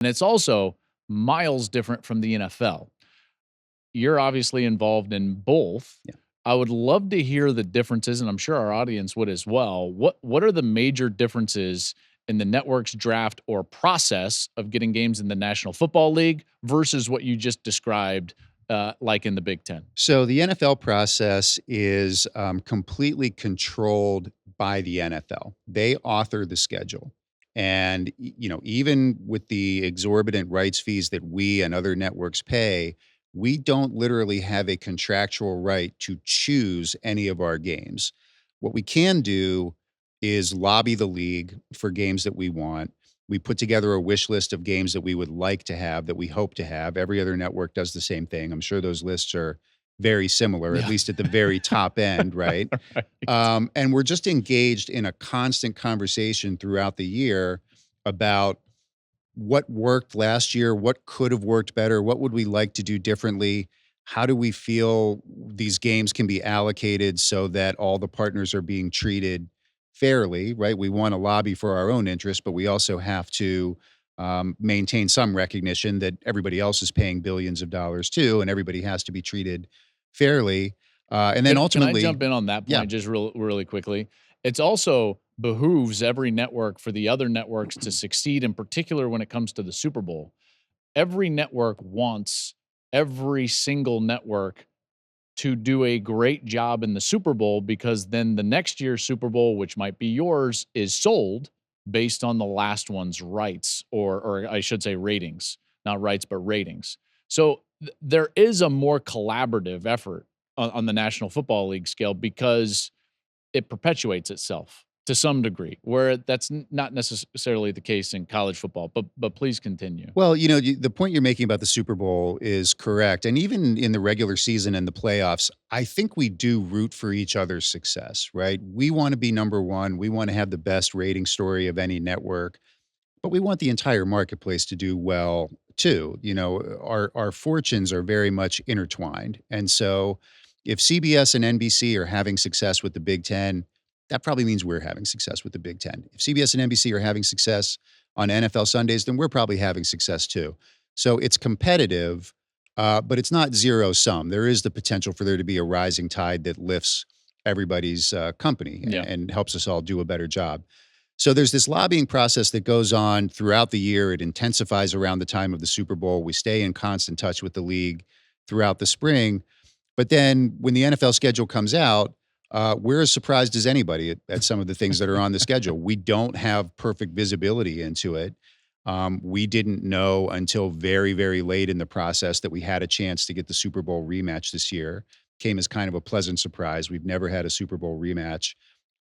And it's also miles different from the NFL. You're obviously involved in both. Yeah. I would love to hear the differences, and I'm sure our audience would as well. What are the major differences in the network's draft or process of getting games in the National Football League versus what you just described, like in the Big Ten? So the NFL process is completely controlled by the NFL. They author the schedule. And, even with the exorbitant rights fees that we and other networks pay, we don't literally have a contractual right to choose any of our games. What we can do is lobby the league for games that we want. We put together a wish list of games that we would like to have, that we hope to have. Every other network does the same thing. I'm sure those lists are very similar, at Yeah. least at the very top end, right? Right. And we're just engaged in a constant conversation throughout the year about what worked last year, what could have worked better, what would we like to do differently, how do we feel these games can be allocated so that all the partners are being treated fairly, right? We want to lobby for our own interests, but we also have to maintain some recognition that everybody else is paying billions of dollars too, and everybody has to be treated fairly. And then Can I ultimately, jump in on that yeah, point just really quickly? It's also behooves every network for the other networks to succeed, in particular when it comes to the Super Bowl. Every network wants every single network to do a great job in the Super Bowl because then the next year's Super Bowl, which might be yours, is sold based on the last one's rights, or I should say ratings, not rights, but ratings. So there is a more collaborative effort on the National Football League scale because it perpetuates itself to some degree, where that's not necessarily the case in college football. But please continue. well, the point you're making about the Super Bowl is correct. And even in the regular season and the playoffs, I think we do root for each other's success, right? We want to be number one. We want to have the best rating story of any network, but we want the entire marketplace to do well too. Our fortunes are very much intertwined. And so if CBS and NBC are having success with the Big Ten, that probably means we're having success with the Big Ten. If CBS and NBC are having success on NFL Sundays, then we're probably having success too. So it's competitive, but it's not zero sum. There is the potential for there to be a rising tide that lifts everybody's company Yeah. and helps us all do a better job. So there's this lobbying process that goes on throughout the year. It intensifies around the time of the Super Bowl. We stay in constant touch with the league throughout the spring. But then when the NFL schedule comes out, we're as surprised as anybody at some of the things that are on the schedule. We don't have perfect visibility into it. We didn't know until very, very late in the process that we had a chance to get the Super Bowl rematch this year. Came as kind of a pleasant surprise. We've never had a Super Bowl rematch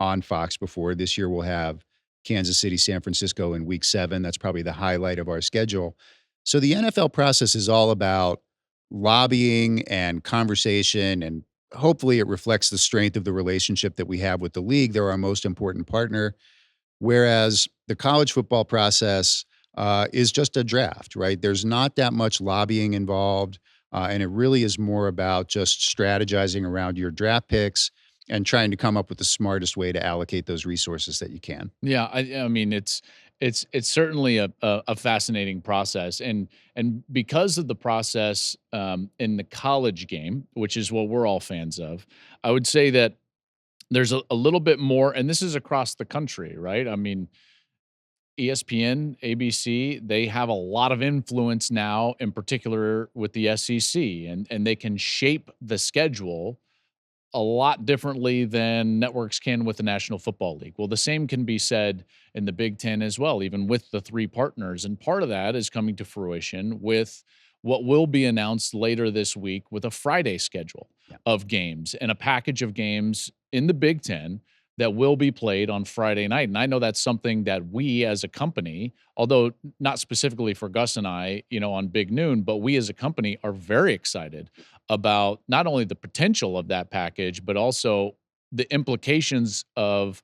on Fox before. This year we'll have Kansas City, San Francisco in week 7. That's probably the highlight of our schedule. So the NFL process is all about lobbying and conversation, and hopefully it reflects the strength of the relationship that we have with the league. They're our most important partner. Whereas the college football process is just a draft, right? There's not that much lobbying involved. And it really is more about just strategizing around your draft picks and trying to come up with the smartest way to allocate those resources that you can. Yeah, I mean it's certainly a fascinating process, and because of the process in the college game, which is what we're all fans of, I would say that there's a little bit more, and this is across the country, right? I mean, ESPN, ABC, they have a lot of influence now, in particular with the SEC, and they can shape the schedule a lot differently than networks can with the National Football League. Well, the same can be said in the Big Ten as well, even with the three partners. And part of that is coming to fruition with what will be announced later this week with a Friday schedule Yeah. of games and a package of games in the Big Ten that will be played on Friday night. And I know that's something that we as a company, although not specifically for Gus and I, on Big Noon, but we as a company are very excited about not only the potential of that package, but also the implications of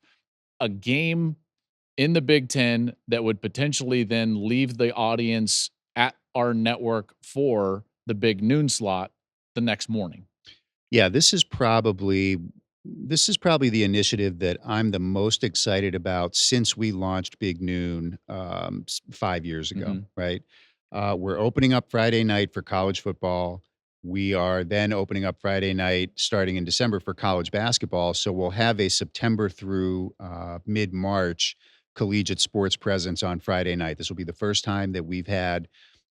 a game in the Big Ten that would potentially then leave the audience at our network for the Big Noon slot the next morning. Yeah, this is probably This is probably the initiative that I'm the most excited about since we launched Big Noon 5 years ago, Mhm. right? We're opening up Friday night for college football. We are then opening up Friday night starting in December for college basketball. So we'll have a September through mid March collegiate sports presence on Friday night. This will be the first time that we've had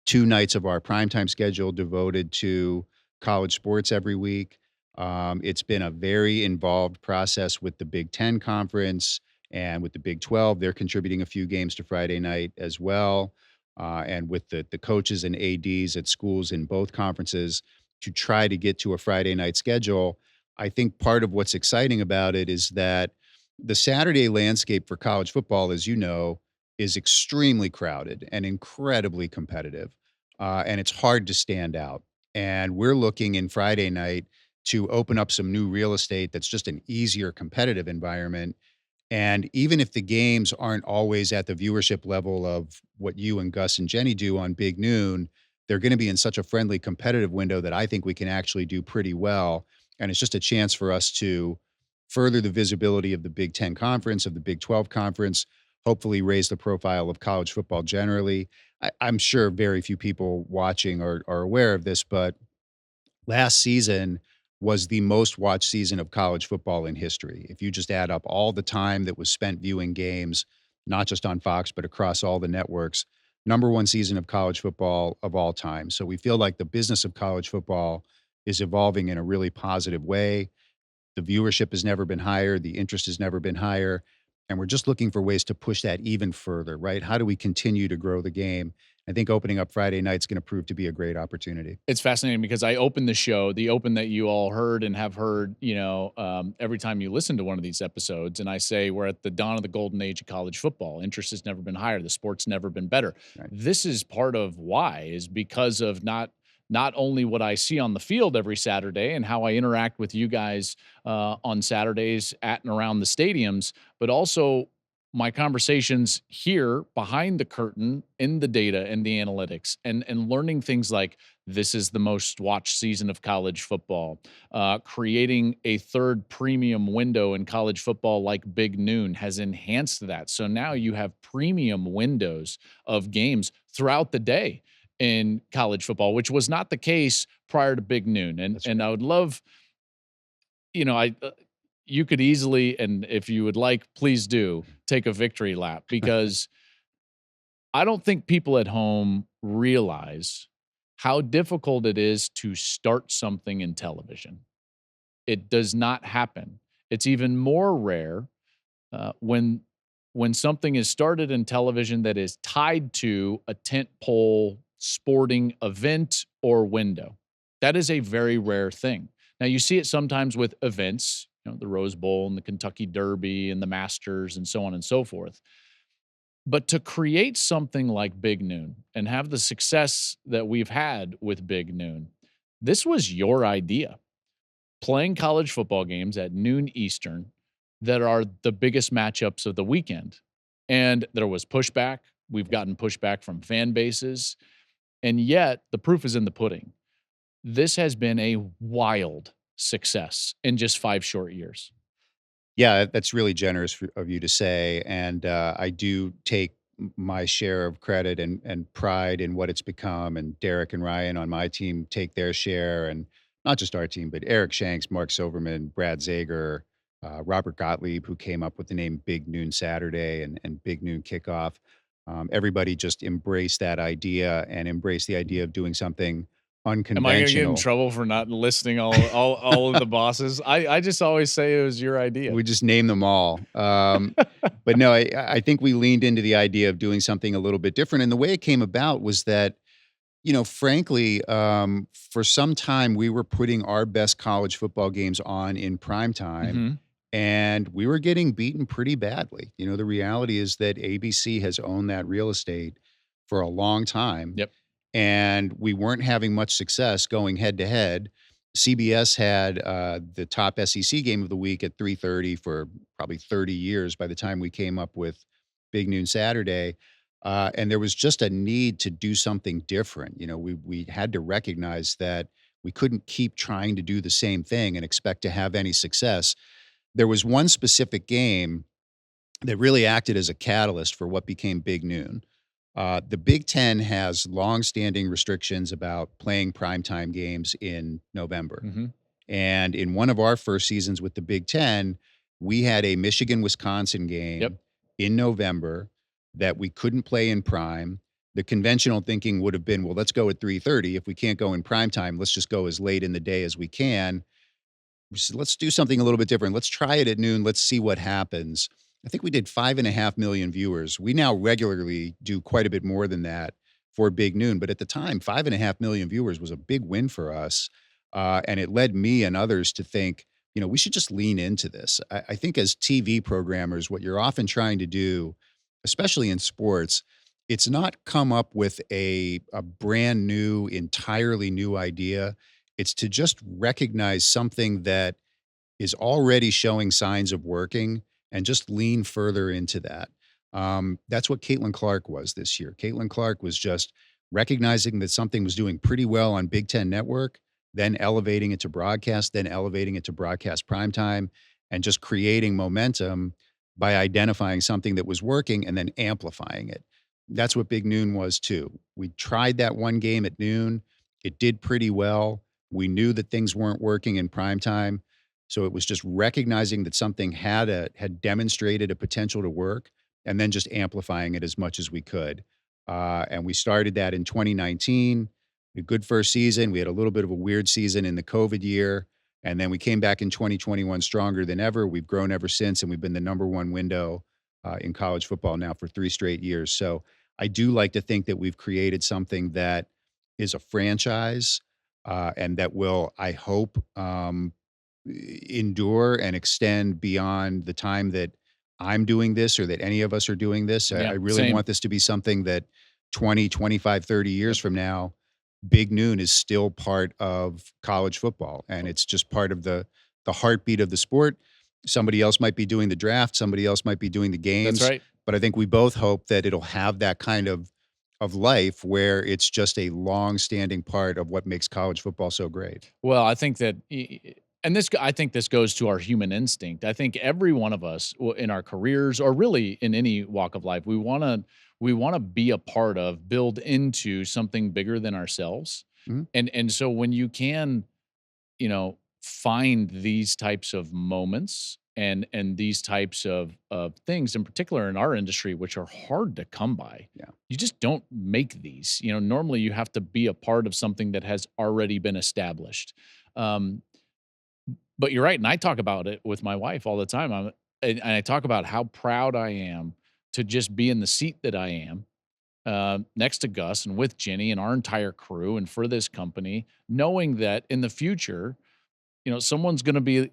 2 nights of our primetime schedule devoted to college sports every week. It's been a very involved process with the Big Ten Conference and with the Big 12. They're contributing a few games to Friday night as well. And with the coaches and ADs at schools in both conferences to try to get to a Friday night schedule. I think part of what's exciting about it is that the Saturday landscape for college football, as you know, is extremely crowded and incredibly competitive. And it's hard to stand out. And we're looking in Friday night to open up some new real estate that's just an easier competitive environment. And even if the games aren't always at the viewership level of what you and Gus and Jenny do on Big Noon, they're going to be in such a friendly competitive window that I think we can actually do pretty well. And it's just a chance for us to further the visibility of the Big Ten Conference, of the Big 12 Conference, hopefully raise the profile of college football generally. I'm sure very few people watching are aware of this, but last season was the most watched season of college football in history. If you just add up all the time that was spent viewing games, not just on Fox, but across all the networks, number one season of college football of all time. So we feel like the business of college football is evolving in a really positive way. The viewership has never been higher, the interest has never been higher, and we're just looking for ways to push that even further, right? How do we continue to grow the game? I think opening up Friday night is going to prove to be a great opportunity. It's fascinating because I opened the show, the open that you all heard and have heard, every time you listen to one of these episodes, and I say we're at the dawn of the golden age of college football. Interest has never been higher. The sport's never been better. Right. This is part of why is because of not only what I see on the field every Saturday and how I interact with you guys on Saturdays at and around the stadiums, but also my conversations here behind the curtain in the data and the analytics and learning things like this is the most watched season of college football. Creating a third premium window in college football like Big Noon has enhanced that. So now you have premium windows of games throughout the day in college football, which was not the case prior to Big Noon. And That's and right. I would love, I you could easily, and if you would like, please do take a victory lap because I don't think people at home realize how difficult it is to start something in television. It does not happen. It's even more rare when something is started in television that is tied to a tentpole sporting event or window. That is a very rare thing. Now you see it sometimes with events, the Rose Bowl and the Kentucky Derby and the Masters and so on and so forth. But to create something like Big Noon and have the success that we've had with Big Noon, this was your idea. Playing college football games at noon Eastern that are the biggest matchups of the weekend. And there was pushback. We've gotten pushback from fan bases. And yet the proof is in the pudding. This has been a wild success in just 5 short years. Yeah, that's really generous of you to say, and I do take my share of credit and pride in what it's become. And Derek and Ryan on my team take their share, and not just our team, but Eric Shanks, Mark Silverman, Brad Zager, Robert Gottlieb, who came up with the name Big Noon Saturday and Big Noon Kickoff. Everybody just embraced that idea and embraced the idea of doing something Am I gonna get in unconventional. trouble for not listing all of the bosses? I just always say it was your idea. We just name them all. But no, I think we leaned into the idea of doing something a little bit different, and the way it came about was that, frankly, for some time, we were putting our best college football games on in prime time, Mhm. and we were getting beaten pretty badly. The reality is that ABC has owned that real estate for a long time, Yep. and we weren't having much success going head to head. CBS had the top SEC game of the week at 3:30 for probably 30 years by the time we came up with Big Noon Saturday. And there was just a need to do something different. We had to recognize that we couldn't keep trying to do the same thing and expect to have any success. there was one specific game that really acted as a catalyst for what became Big Noon. The Big Ten has longstanding restrictions about playing primetime games in November. Mhm. And in one of our first seasons with the Big Ten, we had a Michigan Wisconsin Yep. game in November that we couldn't play in prime. The conventional thinking would have been, well, let's go at 3:30. If we can't go in prime time, let's just go as late in the day as we can. We said, let's do something a little bit different. Let's try it at noon. Let's see what happens. I think we did 5.5 million viewers. We now regularly do quite a bit more than that for Big Noon. But at the time, 5.5 million viewers was a big win for us. And it led me and others to think, we should just lean into this. I think as TV programmers, what you're often trying to do, especially in sports, it's not come up with a brand new, entirely new idea. It's to just recognize something that is already showing signs of working and just lean further into that. That's what Caitlin Clark was this year. Caitlin Clark was just recognizing that something was doing pretty well on Big Ten Network, then elevating it to broadcast, then elevating it to broadcast primetime, and just creating momentum by identifying something that was working and then amplifying it. That's what Big Noon was too. We tried that one game at noon. It did pretty well. We knew that things weren't working in primetime. So it was just recognizing that something had demonstrated a potential to work and then just amplifying it as much as we could. And we started that in 2019. A good first season. We had a little bit of a weird season in the COVID year. And then we came back in 2021 stronger than ever. We've grown ever since, and we've been the number one window in college football now for 3 straight years. So I do like to think that we've created something that is a franchise and that will, I hope, endure and extend beyond the time that I'm doing this or that any of us are doing this. I Yeah, really same. want this to be something that 20, 25, 30 years Yep. from now, Big Noon is still part of college football, and it's just part of the heartbeat of the sport. Somebody else might be doing the draft, somebody else might be doing the That's games, right. but I think we both hope that it'll have that kind of life where it's just a long-standing part of what makes college football so great. Well, I think that, and I think this goes to our human instinct. I think every one of us in our careers, or really in any walk of life, we want to be a part of, build into something bigger than ourselves. Mhm. And so when you can, find these types of moments and these types of things in particular in our industry, which are hard to come by. Yeah. You just don't make these. Normally you have to be a part of something that has already been established. Um, but you're right, and I talk about it with my wife all the time. And I talk about how proud I am to just be in the seat that I am, next to Gus and with Jenny and our entire crew and for this company, knowing that in the future, someone's going to be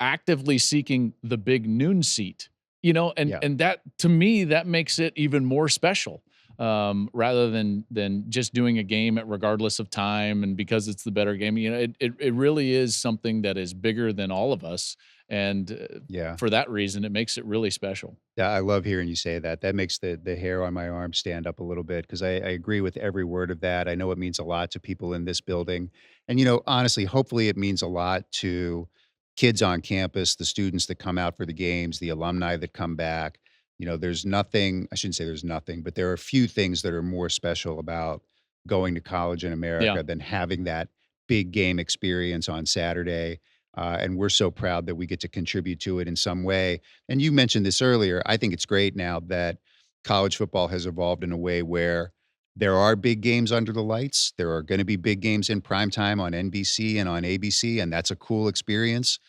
actively seeking the big noon seat, and Yeah. that, to me, that makes it even more special, rather than just doing a game at regardless of time and because it's the better game. It really is something that is bigger than all of us, and Yeah. for that reason, it makes it really special. Yeah, I love hearing you say that. That makes the hair on my arm stand up a little bit because I agree with every word of that. I know it means a lot to people in this building. And, honestly, hopefully it means a lot to kids on campus, the students that come out for the games, the alumni that come back. There's nothing, I shouldn't say there's nothing, but there are a few things that are more special about going to college in Yeah. America than having that big game experience on Saturday. And we're so proud that we get to contribute to it in some way. And you mentioned this earlier. I think it's great now that college football has evolved in a way where there are big games under the lights. There are going to be big games in prime time on NBC and on ABC, and that's a cool experience.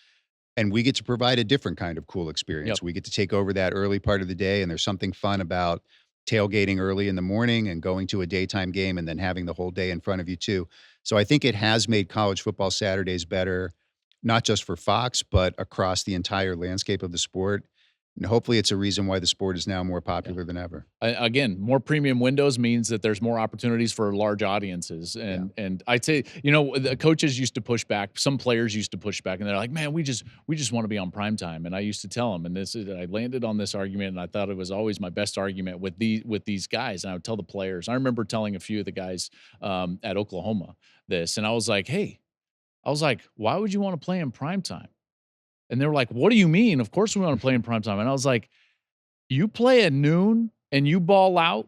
And we get to provide a different kind of cool Yep. experience. We get to take over that early part of the day, and there's something fun about tailgating early in the morning and going to a daytime game and then having the whole day in front of you too. So I think it has made college football Saturdays better, not just for Fox, but across the entire landscape of the sport. And hopefully it's a reason why the sport is now more Yeah. popular than ever. Again, more premium windows means that there's more opportunities for large audiences, Yeah. and I'd say, the coaches used to push back, some players used to push back, and they're like, "Man, we just want to be on prime time." And I used to tell them, and I landed on this argument, and I thought it was always my best argument with these guys, and I would tell the players. I remember telling a few of the guys at Oklahoma this, and I was like, "Hey," I was like, "Why would you want to play in prime time?" And they were like, what do you mean? Of course we want to play in primetime. And I was like, you play at noon and you ball out,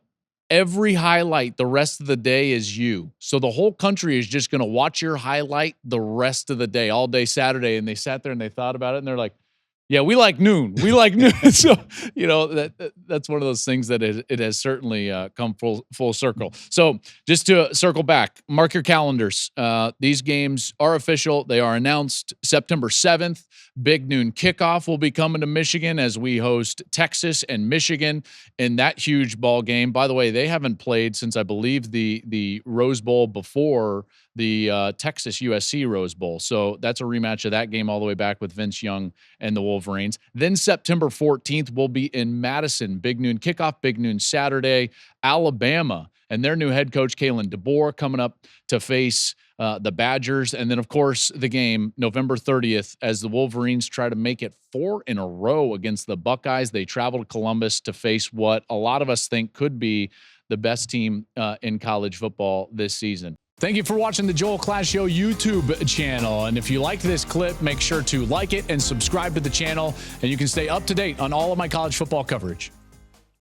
every highlight the rest of the day is you. So the whole country is just going to watch your highlight the rest of the day, all day Saturday. And they sat there and they thought about it and they're like, yeah, we like noon. We like noon. So, that's one of those things that it has certainly come full circle. So just to circle back, mark your calendars. These games are official. They are announced September 7th. Big noon kickoff will be coming to Michigan as we host Texas and Michigan in that huge ball game. By the way, they haven't played since I believe the Rose Bowl before the Texas USC Rose Bowl. So that's a rematch of that game all the way back with Vince Young and the Wolverines. Then September 14th, we'll be in Madison. Big noon kickoff, big noon Saturday. Alabama and their new head coach, Kalen DeBoer, coming up to face the Badgers. And then, of course, the game November 30th as the Wolverines try to make it 4 in a row against the Buckeyes. They travel to Columbus to face what a lot of us think could be the best team in college football this season. Thank you for watching the Joel Klatt Show YouTube channel. And if you liked this clip, make sure to like it and subscribe to the channel, and you can stay up to date on all of my college football coverage.